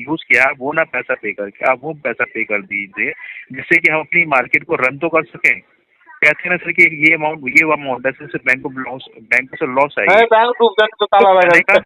Use किया, आप वो ना पैसा पे करके आप वो पैसा पे कर दीजिए, जिससे कि हम अपनी मार्केट को रन तो कर सकें। कहते हैं ना सर कि ये अमाउंट ऐसे ऐसे बैंक से लॉस है अरे ये, बैंक को तो ताला लगा कहने का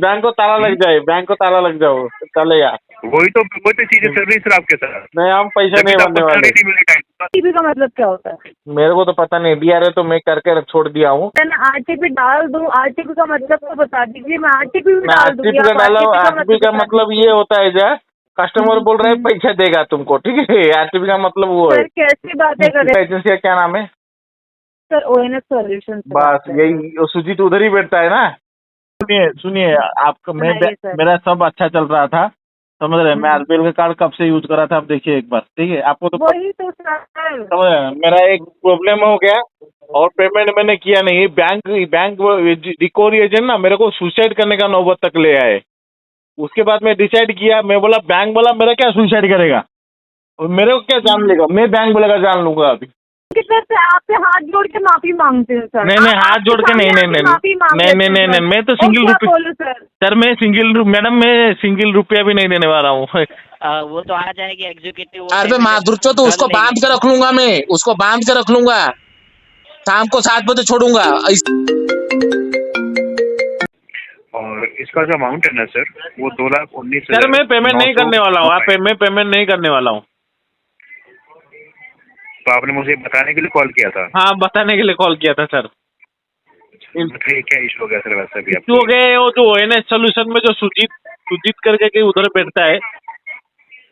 बैंक को ताला लग जाए, बैंक को ताला लग जाओ चलेगा। वही तो चीजें चल रही है सर आपके साथ, नहीं, हम पैसे जब नहीं तो भरने आपको वाले। सैलरी नहीं मिली टाइम पर। आरटीपी का मतलब क्या होता है? मेरे को तो पता नहीं, डीआरए तो मैं करके छोड़ दिया हूँ। आरटीपी डाल दूं, आरटीपी का मतलब तो बता दीजिए, मैं आरटीपी भी मैं डाल आरटीपी दूंगी। का आप डाला हूँ। आरटीपी का आरटीपी मतलब का बता मतलब दीजिए। ये होता है जा, कस्टमर बोल रहा है पैसा देगा तुमको, ठीक है। आरटीपी का मतलब वो है। सर कैसी बातें कर रहे हैं एजेंसी का क्या नाम है? सर? ओएनएस सॉल्यूशन से बात बस कर रहे हैं। यही, सुजीत उधर ही बैठता है ना। सुनिए सुनिए, आपका सुनाइए सर। मेरा सब अच्छा चल रहा था, समझ रहे हैं। मैं आरबीएल का कार्ड कब से यूज कर रहा था, आप देखिए एक बार, ठीक है। आपको तो वही तो सर। समझ रहे हैं, मेरा एक प्रॉब्लम हो गया और पेमेंट मैंने किया नहीं। बैंक रिकवरी एजेंट ना मेरे को सुसाइड करने का नौबत तक ले आए। उसके बाद मैं डिसाइड किया, मैं बोला बैंक वाला मेरा क्या सुसाइड करेगा, और मेरे को क्या जान लेगा, मैं बैंक वाले का जान लूंगा अभी। कितने से आपसे हाथ जोड़ के माफी मांगते हैं सर। नहीं हाथ जोड़ के नहीं माफी मांग लेते हैं नहीं, सर। मैं तो और सिंगल क्या रुपये, बोलूं सर? सर मैं मैडम मैं सिंगल रुपया भी नहीं देने वाला हूँ। वो तो आ जाएगी एग्जीक्यूटिव, वो अरे माधुर्चो तो कर उसको लेंगे। बांध के रख लूंगा, मैं उसको बांध के रख लूंगा, शाम को 7 बजे छोड़ूंगा। और इसका जो अमाउंट है ना सर, वो 2,19,900। सर मैं पेमेंट नहीं करने वाला हूँ, मैं पेमेंट नहीं करने वाला हूँ। तो आपने मुझे बताने के लिए कॉल किया था? हाँ, बताने के लिए कॉल किया था सर। बताइए क्या इशू हो गया सर? वैसे भी इशू हो गए, वो जो ओएनएस सोल्यूशन में जो सुजीत करके के उधर बैठता है,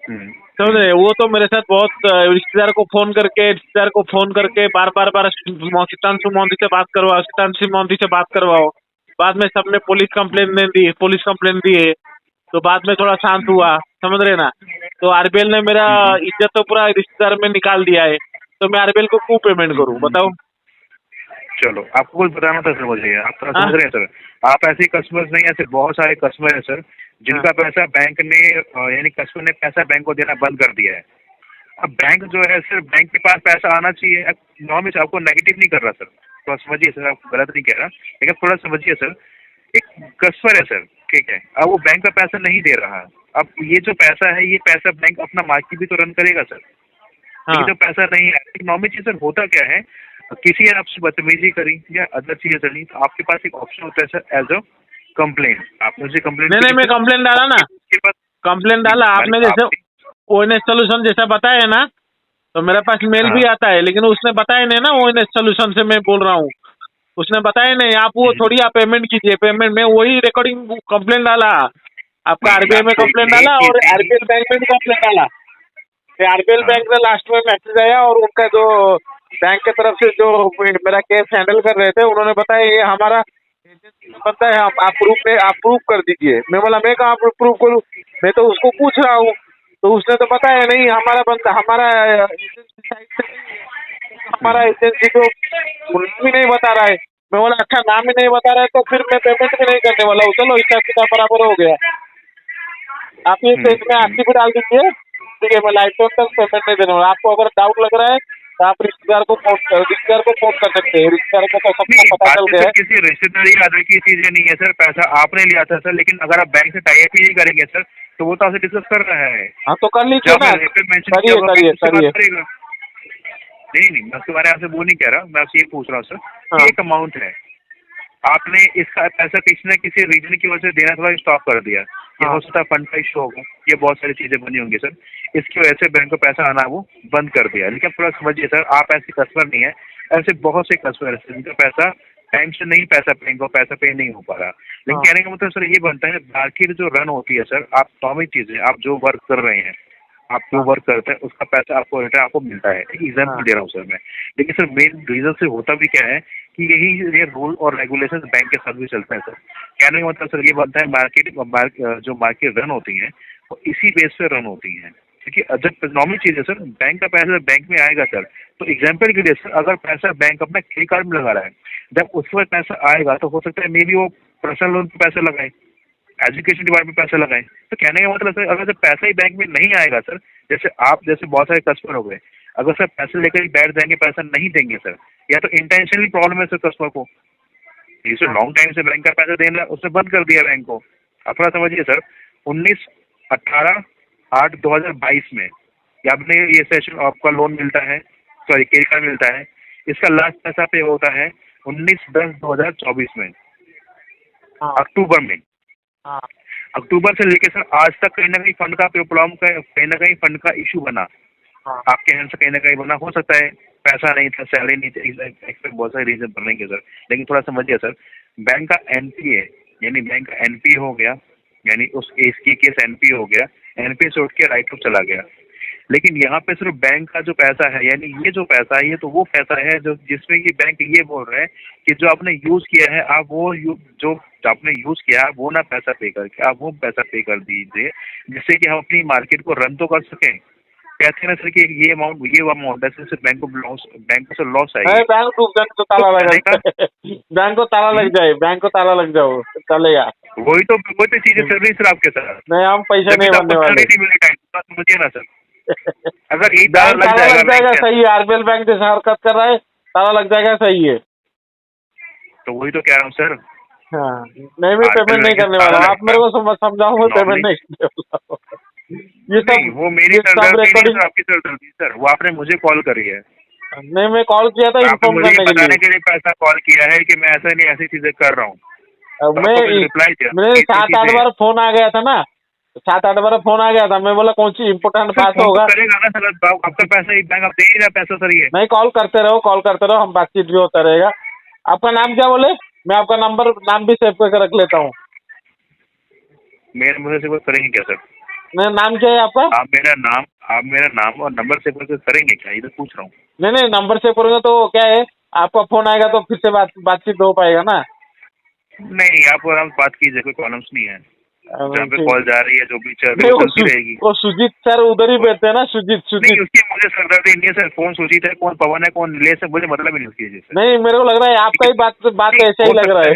समझ रहे, वो तो मेरे साथ बहुत रिश्तेदार को फोन करके बार सीतांशु मोदी से बात करवाओ। बाद में सबने पुलिस कंप्लेन दी है, तो बाद में थोड़ा शांत हुआ, समझ रहे ना। तो आरबीएल ने मेरा इज्जत तो पूरा रिश्तेदार में निकाल दिया है, तो मैं आरबीएल को क्यों पेमेंट करूं बताओ। चलो, आपको कुछ बताना था सर मुझे, आप थोड़ा समझ रहे हैं सर। आप ऐसे कस्टमर्स नहीं, ऐसे बहुत सारे कस्टमर हैं सर जिनका पैसा बैंक ने यानी कस्टमर ने पैसा बैंक को देना बंद कर दिया है। अब बैंक जो है सर, बैंक के पास पैसा आना चाहिए। नॉर्मली आपको नेगेटिव नहीं कर रहा सर, थोड़ा समझिए सर, आप गलत नहीं कह रहा, लेकिन थोड़ा समझिए सर। एक कस्टमर है सर, ठीक है, अब वो बैंक का पैसा नहीं दे रहा। अब ये जो पैसा है, ये पैसा बैंक अपना मार्केट भी तो रन करेगा सर। ये जो पैसा नहीं है, नॉर्मल चीज सर, होता क्या है, किसी ने आपसे बदतमीजी करी या अदर चीजें चली, तो आपके पास एक ऑप्शन होता है सर, एज अ कंप्लेंट। आपने मुझे कंप्लेंट नहीं मैं कंप्लेंट डाला ना, कंप्लेंट डाला आपने, जैसे ओएनएस सोल्यूशन जैसा बताया ना, तो मेरे पास मेल भी आता है, लेकिन उसने बताया नहीं ना ओएनएस सोल्यूशन से मैं बोल रहा हूँ। उसने बताया नहीं, आप वो थोड़ी आप पेमेंट कीजिए, पेमेंट में वही रिकॉर्डिंग कंप्लेंट डाला, आपका आरबीआई में कंप्लेंट डाला और आरबीएल बैंक में भी कंप्लेंट डाला। आरबीएल बैंक में लास्ट में मैसेज आया और उनका जो बैंक की तरफ से जो मेरा केस हैंडल कर रहे थे, उन्होंने बताया ये हमारा पता है, आप प्रूफ कर दीजिए। मैं बोला मैं कहाँ प्रूफ करूँ, मैं तो उसको पूछ रहा हूँ, तो उसने तो बताया नहीं, हमारा बंदा हमारा एजेंसी साइड से नहीं है, हमारा एजेंसी को नाम ही नहीं बता रहा है। मैं बोला अच्छा नाम ही नहीं बता रहा है तो फिर मैं पेमेंट भी नहीं करने वाला हूँ। चलो हिसाब किताब बराबर हो गया, आप ये केस में आरटीपी डाल दीजिए, ठीक है। मैं लाइफ टाइम तक पेमेंट नहीं देने वाला। आपको अगर डाउट लग रहा है तो आप रिश्तेदार को फोन कर सकते हैं, रिश्तेदार को तो सबको पता चल गया है। किसी रिश्तेदारी आदमी की चीजें नहीं है सर, पैसा आपने लिया था सर, लेकिन अगर आप बैंक से टाई अप ही नहीं करेंगे सर, तो वो तो आपसे डिस्कस कर रहा है। हाँ तो कर लीजिए ना, करिए। नहीं, मैं उसके बारे में आपसे वो नहीं कह रहा, मैं आपसे ये पूछ रहा हूँ सर, एक अमाउंट है, आपने इसका पैसा किसी न किसी रीजन की वजह से देना थोड़ा स्टॉप कर दिया। ये हो सकता है फंड का इशू होगा, ये बहुत सारी चीजें बनी होंगी सर, इसकी वजह से बैंक को पैसा आना वो बंद कर दिया। लेकिन थोड़ा समझिए सर, आप ऐसे कस्टमर नहीं है, ऐसे बहुत से कस्टमर है जिनका पैसा टाइम से नहीं पैसा पे नहीं हो पा रहा। लेकिन कहने का मतलब सर ये बनता है, मार्केट जो रन होती है सर, आप नॉर्मल चीजें, आप जो वर्क कर रहे हैं, आप जो वर्क करते हैं उसका पैसा आपको रिटर्न आपको मिलता है। एक एग्जाम्पल दे रहा हूँ सर मैं, लेकिन सर मेन रीजन से होता भी क्या है कि ये रूल और रेगुलेशन बैंक के साथ भी चलते हैं सर। कहने का मतलब सर ये बनता है, जो मार्केट रन होती है वो इसी बेस पे रन होती है। क्योंकि जब नॉर्मल चीज है सर, बैंक का पैसा बैंक में आएगा सर, तो एग्जाम्पल के लिए सर, अगर पैसा बैंक अपना क्रेडिट कार्ड में लगा रहा है, जब उस वक्त पैसा आएगा तो हो सकता है मे बी वो पर्सनल लोन पे पैसा लगाए, एजुकेशन डिपार्टमेंट में पैसा लगाएं। तो कहने का मतलब सर, अगर जब पैसा ही बैंक में नहीं आएगा सर, जैसे बहुत सारे कस्टमर हो गए, अगर सर पैसे लेकर ही बैठ जाएंगे, पैसा नहीं देंगे सर, या तो इंटेंशनली प्रॉब्लम है सर कस्टमर को, जिसे लॉन्ग टाइम से बैंक का पैसा देना उसने बंद कर दिया बैंक को। आप थोड़ा समझिए सर, 18/8/2022 में ये आपने ये सेशन आपका लोन मिलता है, सॉरी क्रेडिट कार्ड मिलता है। इसका लास्ट पैसा पे होता है 19/10/2024 में, हाँ अक्टूबर में। हाँ अक्टूबर से लेकर सर आज तक कहीं ना कहीं फंड का प्रॉब्लम का, कहीं ना कहीं फंड का इशू बना, हाँ आपके हैंड से कहीं ना कहीं बना। हो सकता है पैसा नहीं था, सैलरी नहीं थी, एक्सपेक्ट बहुत सारे रीजन बनने के सर। लेकिन थोड़ा समझिए सर, बैंक का एनपीए यानी बैंक का एनपीए हो गया, यानी उस इसकी केस एनपीए हो गया, एनपीए से उठ के राइट ऑफ चला गया। लेकिन यहाँ पे सिर्फ बैंक का जो पैसा है, यानी ये जो पैसा है, ये तो वो पैसा है जो जिसमें कि बैंक ये बोल रहे हैं कि जो आपने यूज किया है आप वो जो आपने यूज किया है वो ना पैसा पे करके आप वो पैसा पे कर दीजिए, जिससे कि हम अपनी मार्केट को रन तो कर सकें। कहते हैं ना सर कि ये अमाउंट ऐसे से बैंक को लॉस अरे आएगी। बैंक को ताला लगा बैंक को ताला लग जाए, बैंक को ताला लग जाओ चलेगा। वही तो चीजें चल रही सर आपके साथ। नहीं हम पैसे नहीं भरने वाले। नहीं मिलेगा, समझिए ना सर। अगर यही बैंक ताला लग जाएगा, बैंक सही है। आरबीएल बैंक जैसे हरकत कर रहा है, ताला लग जाएगा, सही है। तो वही तो कह रहा हूँ सर। हाँ नहीं, मैं पेमेंट नहीं करने वाला हूँ। आप मेरे को समझाओ, मैं पेमेंट नहीं करने वाला हूँ। ये सब वो मेरी ये सब रिकॉर्डिंग आपकी सरदर्दी सर, वो आपने मुझे कॉल करी है। नहीं, मैं कॉल किया था आपने इन्फॉर्म मुझे करने बताने के के लिए पैसा कॉल किया है कि मैं ऐसा नहीं ऐसी चीजें कर रहा हूँ। लिए। मेरे 7-8 बार फोन आ गया था ना, 7-8 बार फोन आ गया था। मैं बोला कौन सी इम्पोर्टेंट बात होगा। करेगा ना सर, आपका पैसा एक बैंक आप दे ही रहा पैसा सर। ये नहीं, कॉल करते रहो, हम बातचीत भी होता रहेगा। आपका नाम क्या बोले? मैं आपका नाम भी सेव करके रख लेता हूँ। मेरे मुझे से कुछ करेंगे क्या सर? नहीं, नाम क्या है आपका? आप मेरा नाम और नंबर सेव करके करेंगे क्या, ये तो पूछ रहा हूँ। नहीं, नंबर सेव करूँगा तो क्या है, आपका फोन आएगा तो फिर से बातचीत हो पाएगा ना। नहीं, आप आराम से बात कीजिए, कोई प्रॉब्लम्स नहीं है। जहाँ पे कॉल जा रही है जो भी चल रही है चलती रहेगी। वो सुजीत सर उधर ही बैठते हैं ना, सुजीत। नहीं, उसकी मुझे सरदर्दी नहीं है सर। कौन सुजीत है, कौन पवन है, कौन नीलेश है, मुझे मतलब ही नहीं उसकी चीज से। नहीं, मेरे को लग रहा है आपका ही बात ऐसा ही लग रहा है।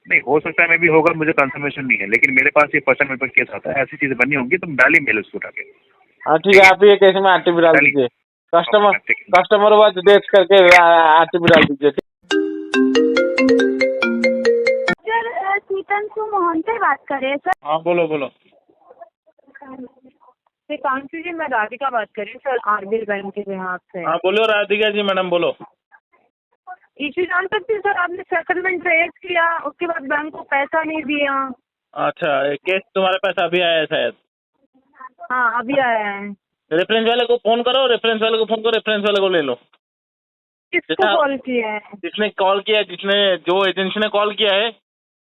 नहीं, हो सकता है मैं भी होगा, मुझे कंफर्मेशन नहीं है। लेकिन मेरे पास ये पर्सन मेरे पास केस आता है, ऐसी चीजें बनी होंगी तो डाली मेल उसको उठा के। हाँ ठीक है, आप ये केस में आरटीपी डाल दीजिए। कस्टमर वाच डेट करके आरटीपी डाल दीजिए। सर सीतांशु मोहन से बात करें सर? हाँ बोलो। सीतांशु जी, मैं राधिका बात कर रही हूँ सर, आरबीएल बैंक के बिहाफ से। हाँ बोलो राधिका जी, मैडम बोलो। इशू जान सकती हूँ सर? आपने सेटलमेंट रेज किया, उसके बाद बैंक को पैसा नहीं दिया। अच्छा, केस तुम्हारे पास अभी आया है शायद? हाँ अभी आया है। रेफरेंस वाले को फोन करो, रेफरेंस वाले को ले लो। किसको कॉल किया है? जिसने कॉल किया, जो एजेंसी ने कॉल किया है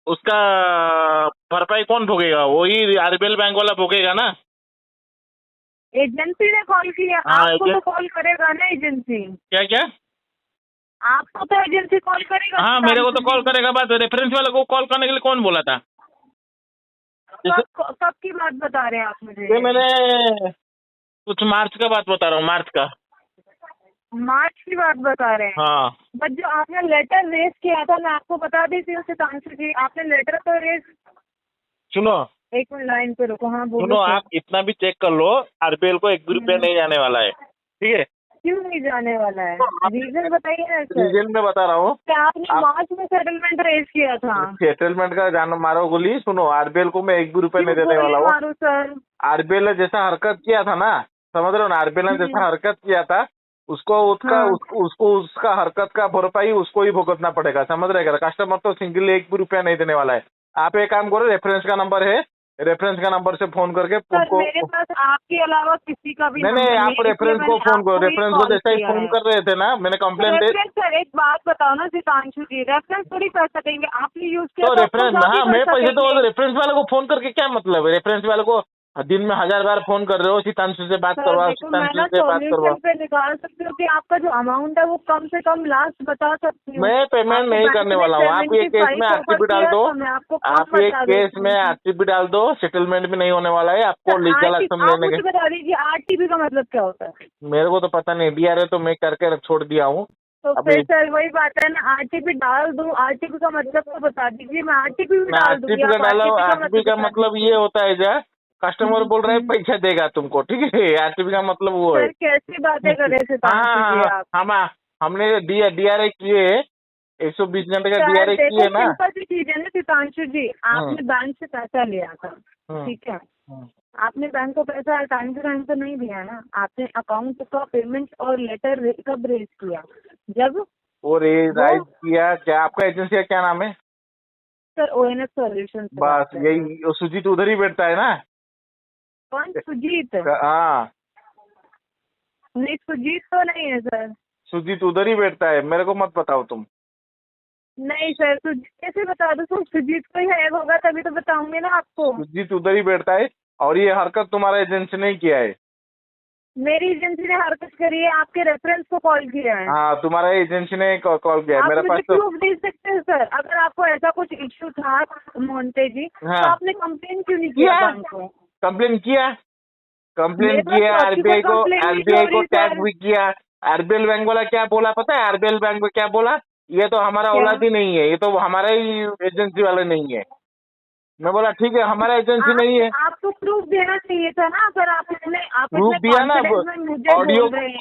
उसका भरपाई कौन भोगेगा? वही आरबीएल बैंक वाला भोगेगा ना। एजेंसी ने कॉल किया? हाँ, आपको तो कॉल करेगा ना एजेंसी। क्या? आपको तो एजेंसी कॉल करेगा। हाँ, मेरे को तो कॉल करेगा। बात रेफरेंस वाले को कॉल करने के लिए कौन बोला था? कब की बात बता रहे हैं आप मुझे? ये मैंने कुछ मार्च का बात बता रहा हूँ, मार्च की बात बता रहे हैं। हाँ, बट जो आपने लेटर रेज किया था, मैं आपको बता देती हूँ सीतांशु जी, आपने लेटर तो रेज। सुनो, एक मिनट लाइन पे रुको। हाँ बोलो। सुनो, आप इतना भी चेक कर लो, आरबीएल को 1 भी रुपया नहीं जाने वाला है, ठीक है? क्यों नहीं जाने वाला है? रीजन बताइए ना सर। रीजन में बता रहा हूँ। क्या आपने मार्च में सेटलमेंट रेज किया था? सेटलमेंट का जानो मारो गोली। सुनो, आरबीएल को मैं 1 भी रुपया नहीं देने वाला हूँ सर। आरबीएल ने जैसा हरकत किया था ना, समझ रहे हो ना, आरबीएल ने जैसा हरकत किया था उसको उसका हरकत का भरपाई उसको ही भुगतना पड़ेगा, समझ रहे? कस्टमर तो सिंगल 1 भी रुपया नहीं देने वाला है। आप एक काम करो, रेफरेंस का नंबर है, रेफरेंस का नंबर से फोन करके उनको। मेरे पास आपके अलावा किसी का भी नहीं, आप रेफरेंस को फोन करो। रेफरेंस को जैसे ही फोन कर रहे थे ना, मैंने कंप्लेंट दे। सर एक बात बताओ ना सीतांशु जी, रेफरेंस थोड़ी कर सकेंगे, आपने यूज किया तो रेफरेंस। हाँ, मैं पैसे तो रेफरेंस वाले को फोन करके क्या मतलब है? रेफरेंस वाले को दिन में 1000 बार फोन कर रहे हो, सीतांशु से बात करवाओ, सीतांशु से बात करवाओ। पे निकाल सकती हूँ कि आपका जो अमाउंट है वो कम से कम लास्ट बता सकती हूँ। मैं पेमेंट नहीं करने वाला हूँ। आप ये केस में आरटीपी डाल दो, आप ये केस में आरटीपी डाल दो, सेटलमेंट भी नहीं होने वाला है। आपको लीगल एक्शन लेने के। बता दीजिए आरटीपी का मतलब क्या होता है? मेरे को तो पता नहीं, डीआरए तो मैं करके छोड़ दिया हूँ। तो फिर सर वही बात है ना, आरटीपी डाल दूं? आरटीपी का मतलब तो बता दीजिए, मैं आरटीपी भी डाल दूंगी। आरटीपी का मतलब ये होता है जा, कस्टमर बोल रहा है पैसा देगा तुमको, ठीक है? आरटीपी का मतलब वो है। कैसी बातें कर रहे थे? हाँ, हमने डीआरए किए, 120 घंटे का डीआरए किए ना। सिंपल सी चीज है ना सीतांशु जी, आपने बैंक से पैसा लिया था, ठीक है? आपने बैंक को पैसा टाइम से टाइम तो नहीं दिया ना। आपने अकाउंट का पेमेंट और लेटर कब रेज किया? जब वो राइज किया। क्या आपका एजेंसी का क्या नाम है? Sir ONS solution. बस यही, सुजीत उधर ही बैठता है ना? कौन सुजीत? हाँ, नहीं सुजीत तो नहीं है सर। सुजीत उधर ही बैठता है, मेरे को मत बताओ तुम। नहीं सर, सुजीत कैसे बता दो? सर सुजीत कोई है होगा तभी तो बताऊंगी ना आपको। सुजीत उधर ही बैठता है और ये हरकत तुम्हारा एजेंसी ने किया है। मेरी एजेंसी ने हरकत करी है, आपके रेफरेंस को कॉल किया है। हाँ, तुम्हारा एजेंसी ने कॉल किया है आप मेरे मुझे पास तो। प्रूफ दे सकते हैं सर? अगर आपको ऐसा कुछ इश्यू था मोन्टे जी, हाँ। तो आपने कंप्लेन क्यों नहीं किया बैंक को? कंप्लेन किया, मेरे पास किया तो आरबीआई को, complaint नहीं आरबीआई को हो रही टैग सर। भी किया। आरबीएल बैंक वाला क्या बोला पता है? आरबीएल बैंक में क्या बोला, ये तो हमारा क्या? औलाद ही नहीं है, ये तो हमारा ही एजेंसी वाले नहीं है। मैं बोला ठीक है, हमारा एजेंसी नहीं है। आपको प्रूफ देना चाहिए था ना सर। आपने प्रूफ दिया ना, confidence में मुझे ऑडियो बोल रहे हैं।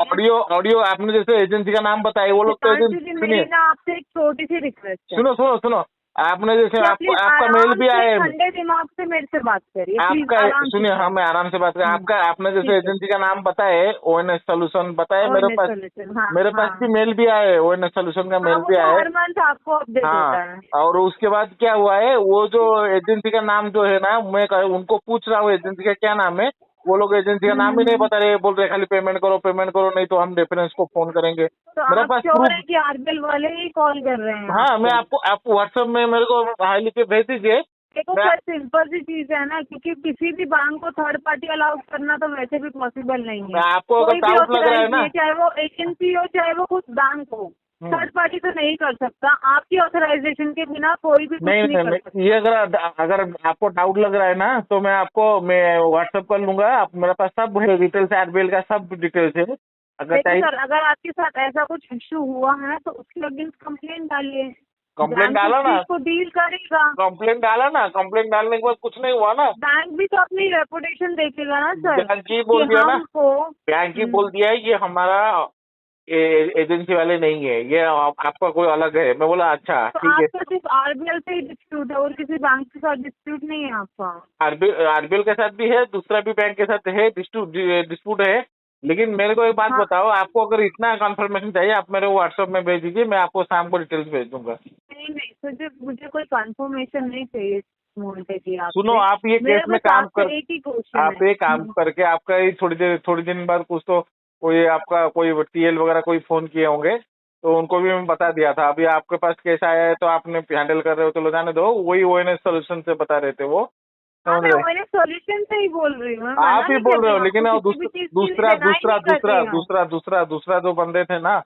ऑडियो आपने जैसे एजेंसी का नाम बताया, वो लोग तो सिद्धांत एजेंसी, जी, सुनिए मेरी ना आपसे एक छोटी सी रिक्वेस्ट है। सुनो, आपने जैसे क्या आपको please आपका आराम मेल भी से, आया है। ठंडे दिमाग से मेरे से बात करिए प्लीज, आपका आराम से। सुनिए, हाँ मैं आराम से बात कर। आपका आपने जैसे ठीक है। एजेंसी का नाम बताया, ONS सॉल्यूशन बताया, मेरे ONS पास solution, हाँ, मेरे पास हाँ। भी मेल भी आया है, ONS सॉल्यूशन का मेल हाँ, वो भी तो आया है। हर मंथ आपको अपडेट होता है। हाँ, और उसके बाद क्या हुआ है, वो जो एजेंसी का नाम जो है ना, मैं उनको पूछ रहा हूँ एजेंसी का क्या नाम है, वो लोग एजेंसी का नाम ही नहीं बता रहे, बोल रहे खाली पेमेंट करो नहीं तो हम रेफरेंस को फोन करेंगे। तो मेरे आप पास श्योर प्रूफ। है कि आरबीएल वाले ही कॉल कर रहे हैं? हाँ, मैं आपको व्हाट्सएप में मेरे को हाई लिख के भेज दीजिए। देखो सर, सिंपल सी चीज है ना, क्योंकि किसी भी बैंक को थर्ड पार्टी अलाउ करना तो वैसे भी पॉसिबल नहीं है। आपको अगर कोई भी डाउट लग रहा है ऑथराइज ना, नहीं, चाहे वो एजेंसी हो चाहे वो खुद बैंक हो, थर्ड पार्टी तो नहीं कर सकता। आपकी ऑथराइजेशन के बिना कोई भी कुछ नहीं कर सकता। ये अगर आपको डाउट लग रहा है ना, तो मैं व्हाट्सएप कर लूंगा। आप मेरे पास सब डिटेल्स, आरबीएल का सब डिटेल्स है। अगर देखिए चाहिए सर, अगर आपके साथ ऐसा कुछ इश्यू हुआ है तो उसके अगेंस्ट कंप्लेंट डालिए। कंप्लेंट डाला ना, को डील करेगा। कंप्लेंट डालने के बाद कुछ नहीं हुआ ना। बैंक भी तो अपनी रेपुटेशन देखेगा ना सर। बैंक ही बोल दिया ना, हमको बैंक ही बोल दिया है ये हमारा एजेंसी वाले नहीं है, ये आपका कोई अलग है। मैं बोला अच्छा तो ठीक है। आपका सिर्फ आरबीएल से ही डिस्प्यूट है और किसी बैंक के साथ डिस्प्यूट नहीं है आपका? आरबीएल के साथ भी है, दूसरा भी बैंक के साथ है, डिस्प्यूट है। लेकिन मेरे को एक बात बताओ, आपको अगर इतना कंफर्मेशन चाहिए, आप मेरे व्हाट्सएप में भेज दीजिए, मैं आपको शाम को डिटेल्स भेज दूंगा। नहीं, मुझे कोई कंफर्मेशन नहीं चाहिए मोन्टे जी। आप सुनो, आप ये केस में काम कर, एक ही क्वेश्चन आप ये काम करके आपका ही थोड़ी दिन बाद कुछ तो कोई आपका कोई टीएल वगैरह कोई फोन किए होंगे, तो उनको भी मैं बता दिया था। अभी आपके पास केस आया है तो आपने हैंडल कर रहे हो, तो लो जाने दो। वही ONS सॉल्यूशन से बता रहे थे वो, समझ रहे? मैंने सॉल्यूशन से ही बोल रही हूँ। आप ही बोल रहे हो, लेकिन दूसरा जो बंदे थे ना,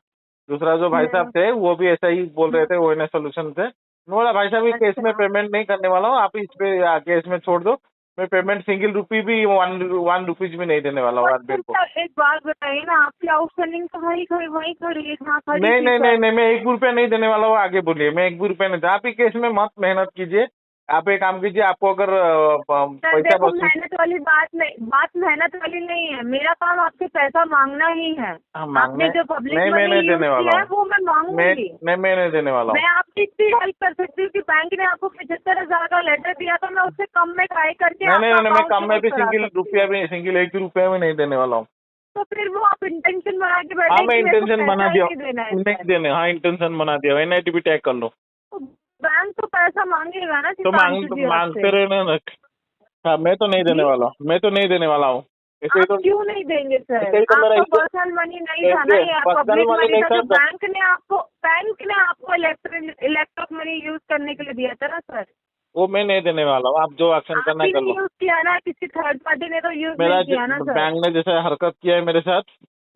दूसरा जो भाई साहब थे, वो भी ऐसा ही बोल रहे थे ONS सॉल्यूशन से। बोला भाई साहब, ये केस में पेमेंट नहीं करने वाला हूँ, आप इस पे केस में छोड़ दो। मैं पेमेंट सिंगल रुपी भी 1 रुपीज भी नहीं देने वाला हूँ आरबीएल को। एक बात बताइए ना, आपकी आउटस्टैंडिंग तो वही खड़ी है जहाँ खड़ी नहीं थी नहीं सर। नहीं नहीं, मैं 1 भी रुपया नहीं देने वाला हूँ। आगे बोलिए, मैं 1 भी रुपया नहीं। आप ही केस में मत मेहनत कीजिए। आप एक काम कीजिए, आपको अगर पैसा देखो, मेहनत वाली बात मेहनत वाली नहीं है। मेरा काम आपसे पैसा मांगना ही है। आपने जो पब्लिक नहीं, मैं नहीं देने वाला हूँ। वो मैं मांगूंगी। मैं नहीं देने वाला हूँ। मैं आपकी इतनी हेल्प कर सकती हूँ कि बैंक ने आपको 75,000 का लेटर दिया तो मैं उससे कम में ट्राई करके नहीं, मैं कम में भी सिंगल 1 रुपया भी नहीं देने वाला हूँ। तो फिर वो आप इंटेंशन बना के बैठे। हाँ, मैं इंटेंशन बना दिया, नहीं देने। हाँ, इंटेंशन बना दिया, NIT भी टैग कर लो। बैंक तो पैसा मांगेगा ना। तो मांगते रहना ना। हाँ, मैं तो नहीं देने वाला हूँ। ऐसे ही तो क्यों नहीं देंगे सर? ऐसे ही तो मेरा आपका पर्सनल मनी नहीं था ना, ये पब्लिक मनी था। बैंक ने आपको इलेक्ट्रिक मनी यूज करने के लिए दिया था ना सर। वो मैं नहीं देने वाला हूँ। आप जो एक्शन करना कर लो। यूज किया ना, किसी थर्ड पार्टी ने तो यूज नहीं किया ना सर। बैंक ने जैसे हरकत किया है मेरे साथ,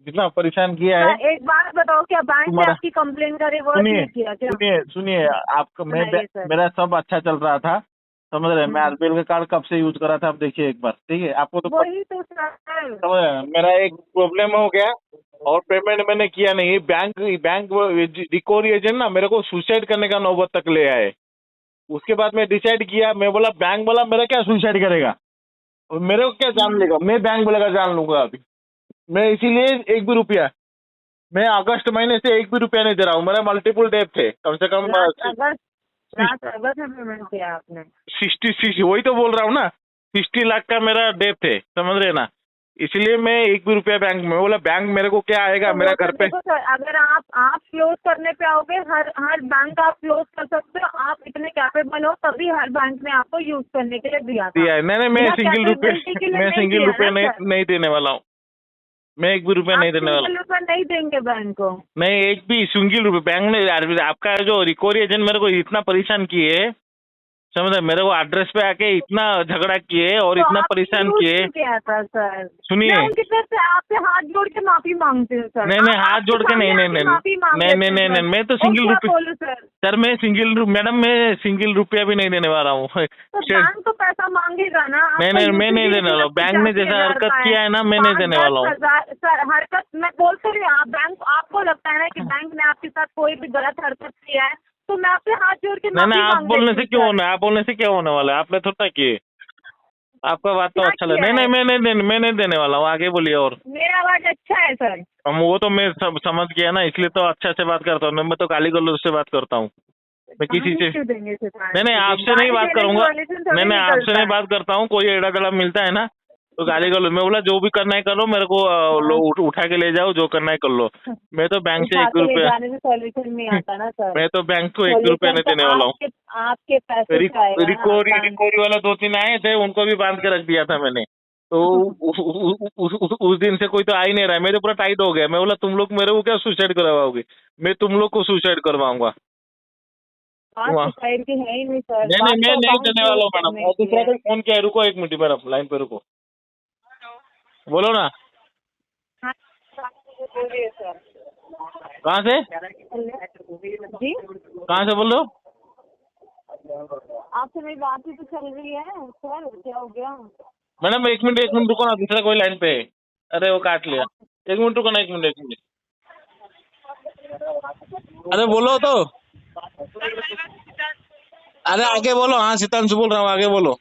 जितना परेशान किया है। एक बात बताओ, क्या बैंक ने आपकी कंप्लेन का रिवर्स नहीं किया क्या? सुनिए, आपका मेरा सब अच्छा चल रहा था, समझ रहे? मैं आरबीएल का कार्ड कब से यूज करा था, आप देखिए एक बार, ठीक है? आपको तो वही तो सर, समझ रहे? मेरा एक प्रॉब्लम हो गया और पेमेंट मैंने किया नहीं। बैंक रिकवरी एजेंट ना मेरे को सुसाइड करने का नौबत तक ले आए। उसके बाद मैं डिसाइड किया, मैं बोला बैंक वाला मेरा क्या सुसाइड करेगा, मेरे को क्या जान लेगा, मैं बैंक वाला का जान लूंगा। अभी मैं इसीलिए 1 भी रुपया, मैं अगस्त महीने से 1 भी रुपया नहीं दे रहा हूँ। मेरा मल्टीपल डेट थे, कम से कम अगस्त में पेमेंट किया आपने? 66, वही तो बोल रहा हूँ ना, 60 लाख का मेरा डेप्थ है, समझ रहे ना, इसलिए मैं एक भी रुपया बैंक में, बोला बैंक मेरे को क्या आएगा तो मेरा वो घर तो पे। देखो सर, अगर आप क्लोज करने पे आओगे, हर बैंक आप क्लोज कर सकते हो, आप इतने कैपेबल हो तभी हर बैंक ने आपको यूज करने के लिए दिया था। दिया है, नहीं मैं बिना सिंगल रुपये capability के लिए मैं नहीं सिंगल दिया रुपये ना सर। नहीं देने वाला हूँ, मैं एक भी रुपया नहीं आप देने वाला हूँ। सिंगल रुपया नहीं देंगे बैंक को। नहीं एक भी सिंगल रुपये बैंक ने यार, आपका जो रिकवरी एजेंट मेरे को इतना परेशान किए, समझ रहे, मेरे को एड्रेस पे आके इतना झगड़ा किए और तो इतना आपने परेशान यूज किए। क्यों किया था सर? सुनिए, मैं उनकी तरफ से आपसे हाथ जोड़ के माफी मांगती हूँ सर। नहीं हाथ आपके जोड़ के सामने नहीं आके माफी मांग नहीं लेती नहीं हूँ नहीं सर। नहीं, मैं तो और सिंगल क्या रुपये बोलूं सर? सर, मैं मैडम मैं सिंगल रुपया भी नहीं देने वाला हूँ। तो बैंक तो पैसा मांगेगा ना। नहीं मैं नहीं देने वाला हूँ, बैंक ने जैसा हरकत किया है ना, मैं नहीं देने वाला हूँ। सर हरकत मैं बोलते रही, आप बैंक, आपको लगता है ना कि बैंक ने आपके साथ कोई भी गलत हरकत किया है तो मैं आपसे हाथ जोड़ के नहीं माफी आप मांग बोलने लेती से हूँ क्यों सर। होना है, आप बोलने से क्या होने वाला है, आपने थोड़ा किए, आपका बात तो क्या अच्छा लगा। किया नहीं है? मैं नहीं देने वाला हूँ, आगे बोलिए। और मेरा आवाज अच्छा है सर। हम वो तो मैं सब समझ गया ना, इसलिए तो अच्छा से बात करता हूँ, मैं तो गाली गलौज से बात करता हूँ, मैं किसी से क्यों देंगे सर? नहीं आपसे नहीं बात करूंगा, नहीं आपसे नहीं बात करता हूँ। कोई एड़ा गला मिलता है ना तो गाली गलौज, मैं बोला जो भी करना है करो, मेरे को उठा के ले जाओ, जो करना है कर लो, मैं तो बैंक से एक रुपया, जाने से सॉल्यूशन नहीं आता ना सर। मैं तो बैंक को एक रुपया नहीं देने वाला हूँ। आपके पैसे से आएगा ना, रिकवरी वाला 2-3 आए थे, उनको भी बांध के रख दिया था मैंने, तो उस दिन से कोई तो आ ही नहीं रहा है, मेरे पूरा टाइट हो गया। मैं बोला तुम लोग मेरे को क्या सुसाइड करवाओगे, मैं तुम लोग को सुसाइड करवाऊंगा। सुसाइड की है ही नहीं सर। नहीं मैं नहीं देने वाला हूँ मैडम। और दूसरा कोई फोन किया है, रुको 1 मिनट मैडम, लाइन पे रुको, बोलो ना। बोलिए सर। कहाँ से जी, कहाँ से बोल रहे हो? आपसे मेरी बात ही तो चल रही है सर, क्या हो गया? मैडम 1 मिनट रुको ना, दूसरा कोई लाइन पे है। अरे वो काट लिया, 1 मिनट रुको ना, 1 मिनट। अरे बोलो तो, अरे आगे बोलो। हाँ सितांशु बोल रहा हूँ, आगे बोलो।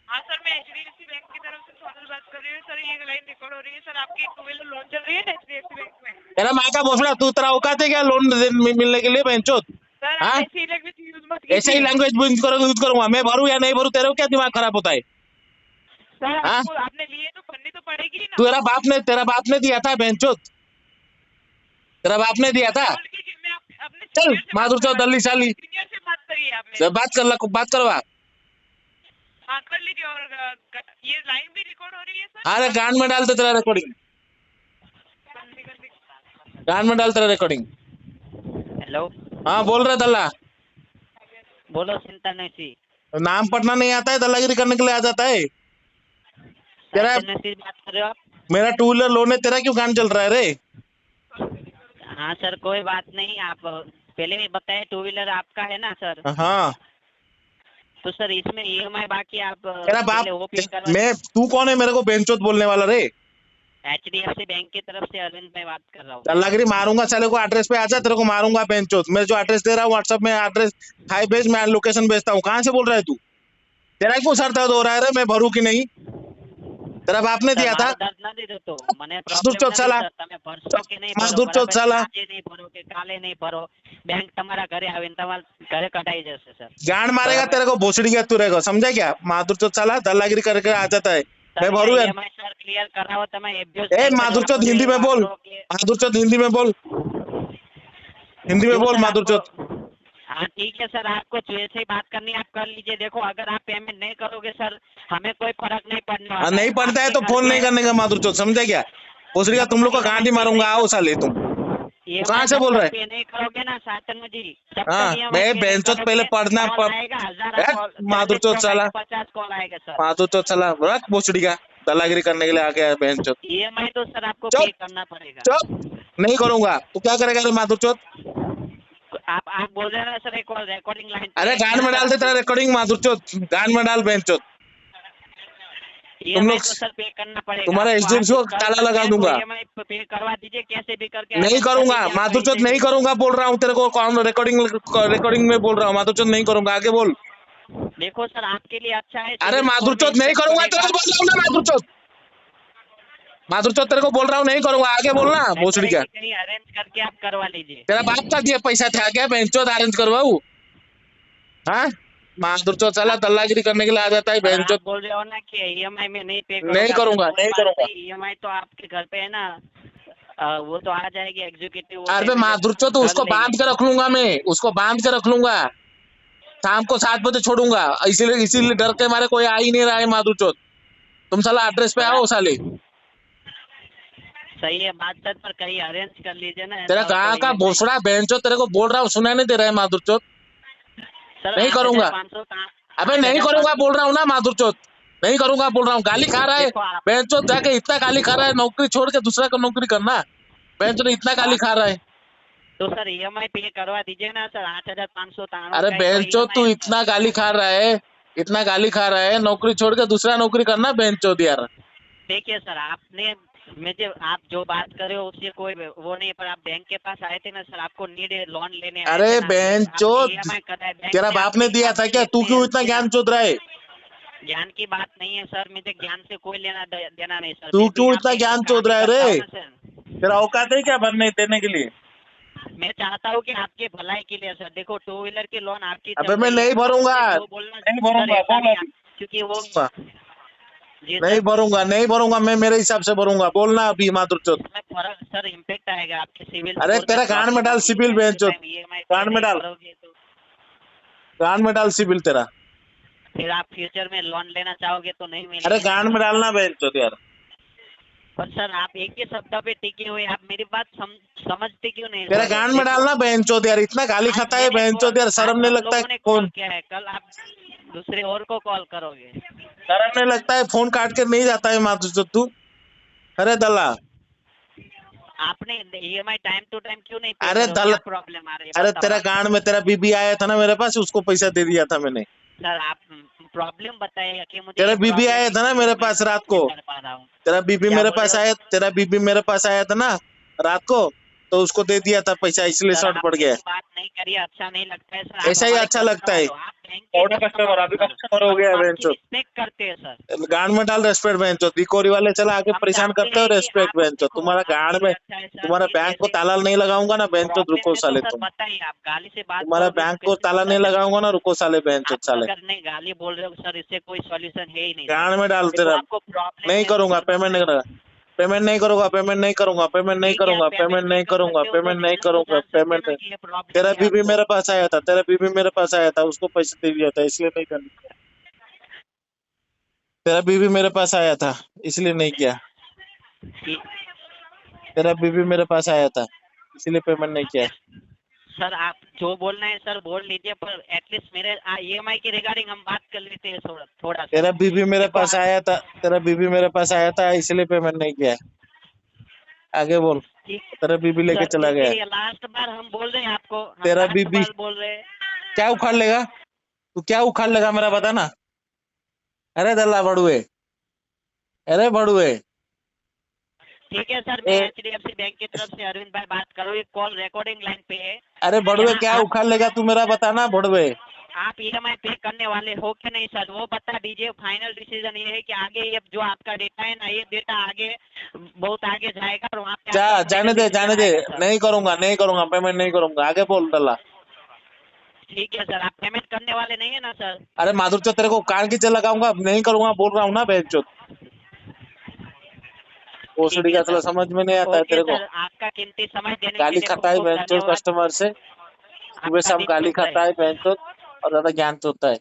हाँ सर, मैं HDFC बैंक की तरफ से सोनल बात कर रही हूँ सर। ये लाइन रिकॉर्ड हो रही है सर। आपकी 2 व्हीलर लोन चल रही है ना HDFC बैंक में? तेरा माँ का भोसड़ा, तू तेरा औकात है क्या लोन मिलने के लिए बहनचोद? सर हाँ? आप ऐसी लैंग्वेज यूज मत कीजिए। ऐसे ही लैंग्वेज यूज करूंगा मैं, भरूं या नहीं भरूं, तेरे को क्या दिमाग खराब होता है? सर हाँ? आपको आपने लिए तो भरनी तो पड़ेगी ना। तेरा बाप ने दिया था बहनचोद, तेरा बाप ने दिया था। मैं अपने चल सीनियर से माधुर चौथ दल्ली साली, सीनियर से बात करिए आपने। बात करवा। हाँ कर लीजिए। और ये लाइन भी रिकॉर्ड हो रही है सर। अरे गान में डाल दे तेरा रिकॉर्डिंग, गान में डाल तेरा रिकॉर्डिंग। हेलो, हाँ बोल रहे दल्ला, बोलो सिंतानसी। नाम पढ़ना नहीं आता है, दल्लागिरी करने के लिए आ जाता है। तेरा सिंतानसी बात कर रहे हो आप? मेरा 2 व्हीलर लोन है, तेरा क्यों गान चल रहा है रे? हाँ सर, कोई बात नहीं। आप पहले भी बताए 2 व्हीलर आपका है ना सर? हाँ तो सर इसमें EMI बाकी आप तेरा पहले वो पे बाप, मैं तू कौन है मेरे को बेंचोत बोलने वाला रे? HDFC बैंक की तरफ से अरविंद मैं बात कर रहा हूँ। दल्लागिरी मारूंगा साले को, एड्रेस पे आजा, तेरे को मारूंगा बेंचोत। मैं जो एड्रेस दे रहा हूँ व्हाट्सएप में, एड्रेस हाई भेज, मैं लोकेशन भेजता हूँ। कहाँ से बोल रहा है तू? तेरा क्यों सर दर्द हो रहा है रे? मैं भरू की नहीं? तेरा बाप ने दिया था। माधुर चौथ साला, माधुर चौथ साला, काले नहीं भरो, बैंक तुम्हारा घरे आवे तुम्हारे घरे कटाई जैसे सर। गांड मारेगा तेरे को, भोसड़ी का तू रहेगा, समझा क्या? माधुर चौथ साला दल्लागिरी करके आ जाता है। मैं भरू यार। सर क्लियर कराओ तुम्हें। ए माधुर चौथ हिंदी में बोल, माधुर चौथ हिंदी में बोल, हिंदी में बोल माधुर चौथ। हाँ ठीक है सर, आपको जैसे ही बात करनी है आप कर लीजिए। देखो अगर आप पेमेंट नहीं करोगे सर, हमें कोई फर्क नहीं पड़ने वाला। नहीं पड़ता है तो फोन नहीं करने का माधुर चौथ, समझा क्या? भोसड़ी का तुम लोग को गांड ही मारूंगा, आओ साले तुम। कहाँ से बोल रहे हैं? नहीं करोगे ना शांतनु जी। हाँ मैं बेंचोत पहले पढ़ना माधुर चौथ साला, 50 कॉल आएगा सर। माधुर चौथ साला रख भोसड़ी का, दलागिरी करने के लिए आ गया बेंचोत। EMI तो सर आपको चुप। पे करना पड़ेगा। चुप, नहीं करूंगा। तू क्या करेगा रे माधुर चौथ? आप बोल रहे हैं ना सर, एक और रिकॉर्डिंग लाइन। अरे गान में डाल दे तेरा रिकॉर्डिंग माधुर चौथ, गान में डाल बेंचोत। तुम लोग तो सर पे करना पड़ेगा। तुम्हारा HDFC को ताला लगा दूंगा। EMI पे करवा दीजिए कैसे भी करके। नहीं करूंगा माधुर चौथ, नहीं करूंगा बोल रहा हूँ तेरे को। कौन रिकॉर्डिंग में बोल रहा हूँ? माधुर चौथ नहीं करूंगा, आगे बोल। देखो सर आपके लिए अच्छा है। अरे माधुर चौथ नहीं करूंगा, तेरे को बोल रहा हूँ ना माधुर चौथ, माधुर चौथ तेरे को बोल रहा हूँ नहीं करूंगा, आगे बोलना भोसड़ी का। कहीं अरेंज करके आप करवा लीजिए। तेरा बाप का दिया पैसा था क्या बेंचोत अरेंज करवाऊ? हाँ माधुर चला दल्लागिरी करने के लिए आ जाता है सर, बहनचोद। आप बोल रहे हो ना कि ईएमआई में नहीं पे नहीं करूंगा, नहीं करूंगा। ईएमआई तो आपके घर पे है ना, वो तो आ जाएगी एग्जीक्यूटिव। अरे माधुर तो उसको बांध के रख लूंगा मैं, उसको बांध के रख लूंगा, शाम को 7 बजे छोड़ूंगा। इसीलिए डर के मारे कोई आ ही नहीं रहा है माधुर। तुम साला एड्रेस पे आओ साले। सही है बात सर, पर कहीं अरेंज कर लीजिए ना। तेरा कहाँ का भोसड़ा बहनचोद, तेरे को बोल रहा हूँ, सुना नहीं दे रहा है माधुर। सर नहीं करूंगा। 8,500 अबे नहीं करूंगा बोल रहा हूँ ना माधुर, नहीं करूंगा बोल रहा हूँ। गाली खा रहा है बहनचोद, जाके इतना गाली खा रहा है, नौकरी छोड़ के दूसरा को नौकरी करना। बहनचोद इतना गाली खा रहा है। तो सर ईएमआई पे करवा दीजिए ना सर, 8,500। अरे बहनचोद तू इतना गाली खा रहा है, इतना गाली खा रहा है, नौकरी छोड़ के दूसरा नौकरी करना बहनचोद यार। देखिए सर, आपने मुझे, आप जो बात कर रहे हो उससे कोई वो नहीं, पर आप बैंक के पास आए थे ना सर, आपको नीड है लोन लेने। अरे बहनचोद तेरा बाप ने दिया था क्या? तू क्यों इतना ज्ञान चोद रहा है? ज्ञान की बात नहीं है सर, मुझे ज्ञान से कोई लेना देना नहीं सर। तू क्यों इतना ज्ञान चोद रहा है रे? तेरा औकात है क्या भरने देने के लिए? मैं चाहता हूँ कि आपके भलाई के लिए सर। देखो 2 व्हीलर की लोन आपकी, अबे मैं नहीं भरूंगा, नहीं भरूंगा, क्योंकि वो नहीं भरूंगा, नहीं भरूंगा, मैं मेरे हिसाब से भरूंगा। बोलना अभी माधुर चोद। फर्क सर इम्पैक्ट आएगा आपके सिविल। अरे तेरा कान में डाल सिविल बहनचोद, कान में डाल, कान में डाल सिविल तेरा। फिर आप फ्यूचर में लोन लेना चाहोगे तो नहीं मिलेगा। अरे कान में डालना बहनचोद यार। पर सर आप एक ही शब्द पे टिके हुए, आप मेरी बात समझते क्यों नहीं? तेरा कान में डालना बहनचोद यार। इतना गाली खाता है बहनचोद यार, शर्म नहीं लगता है? कौन क्या है, कल आप दूसरे और को कॉल करोगे? शर्म नहीं लगता है? फोन काट के नहीं जाता है माधुर तू? अरे दल्ला, आपने ईएमआई टाइम टू टाइम क्यों नहीं? अरे दल्ला, प्रॉब्लम आ रही है? अरे तेरा गांड में तेरा बीबी आया था ना मेरे पास, उसको पैसा दे दिया था मैंने। सर आप प्रॉब्लम बताइए कि मुझे। तेरा बीबी आया था ना मेरे पास रात को, तेरा बीबी मेरे पास आया, तेरा बीबी मेरे पास आया था ना रात को, तो उसको दे दिया था पैसा, इसलिए शॉर्ट पड़ गया। बात नहीं करिए, अच्छा नहीं लगता है सर। ऐसा ही अच्छा लगता है। कस्टमर अभी कस्टमर हो गया बेंचो। रिस्पेक्ट करते हैं सर। गांड में डाल रेस्पेक्ट बेंचो। दिकोरी वाले चला आगे परेशान करते हो, रेस्पेक्ट बेंचो। तुम्हारा गांड में, तुम्हारा बैंक को ताला नहीं लगाऊंगा ना बेंचो, रुको साले तुम। बताइए आप गाली से बात, तुम्हारा बैंक को ताला नहीं लगाऊंगा ना, रुको साले बेंचो साले। अगर नहीं गाली बोल रहे हो सर, इससे कोई सॉल्यूशन है ही नहीं। गांड में डाल तेरा। नहीं करूंगा, पेमेंट नहीं करूंगा, पेमेंट नहीं करूंगा, पेमेंट नहीं करूंगा, पेमेंट नहीं करूंगा, पेमेंट नहीं करूंगा, पेमेंट नहीं करूंगा, पेमेंट। तेरा बीबी मेरे पास आया था, तेरा बीबी मेरे पास आया था, उसको पैसे दे दिया था, इसलिए नहीं करना। तेरा बीबी मेरे पास आया था इसलिए नहीं किया। तेरा बीबी मेरे पास आया था इसलिए पेमेंट नहीं किया। सर आप जो बोलना है सर बोल लीजिए, पर एटलीस्ट मेरे ईएमआई के रिगार्डिंग हम बात कर लेते हैं थोड़ा। तेरा बीबी मेरे पास आया था, तेरा बीबी मेरे पास आया था इसलिए पेमेंट नहीं किया। आगे बोल। तेरा बीबी लेके चला गया। लास्ट बार हम बोल रहे हैं आपको, तेरा बीबी बोल रहे हैं। क्या उखाड़ लेगा तू? क्या उखाड़ लेगा मेरा बता ना। अरे दल्ला बड़ुए, अरे बड़ुए। ठीक है सर, मैं एचडीएफसी बैंक की तरफ से अरविंद भाई बात करो, ये कॉल रिकॉर्डिंग लाइन पे है। अरे बड़ुए क्या उखाड़ लेगा तू मेरा बता ना बड़ुए। आप ईएमआई पे करने वाले हो कि नहीं सर, वो बता दीजिए। फाइनल डिसीजन ये है कि आगे ये जो आपका डेटा है ना, ये डेटा आगे बहुत आगे जाएगा और वहाँ पे जाने दे, जाने दे। नहीं करूंगा, नहीं करूंगा, पेमेंट नहीं करूंगा। आगे बोल दल्ला। ठीक है सर, आप पेमेंट करने वाले नहीं है ना सर? अरे माधुर चौथ तेरे को कान की लगाऊंगा, नहीं करूंगा बोल रहा हूँ ना बेंचो। ओसीडी का चला समझ में नहीं आता है तेरे को। आपका कीमती समय देने गाली खाता है बेंचो कस्टमर से, सुबह शाम गाली खाता है बेंचो और ज्यादा ज्ञान होता है।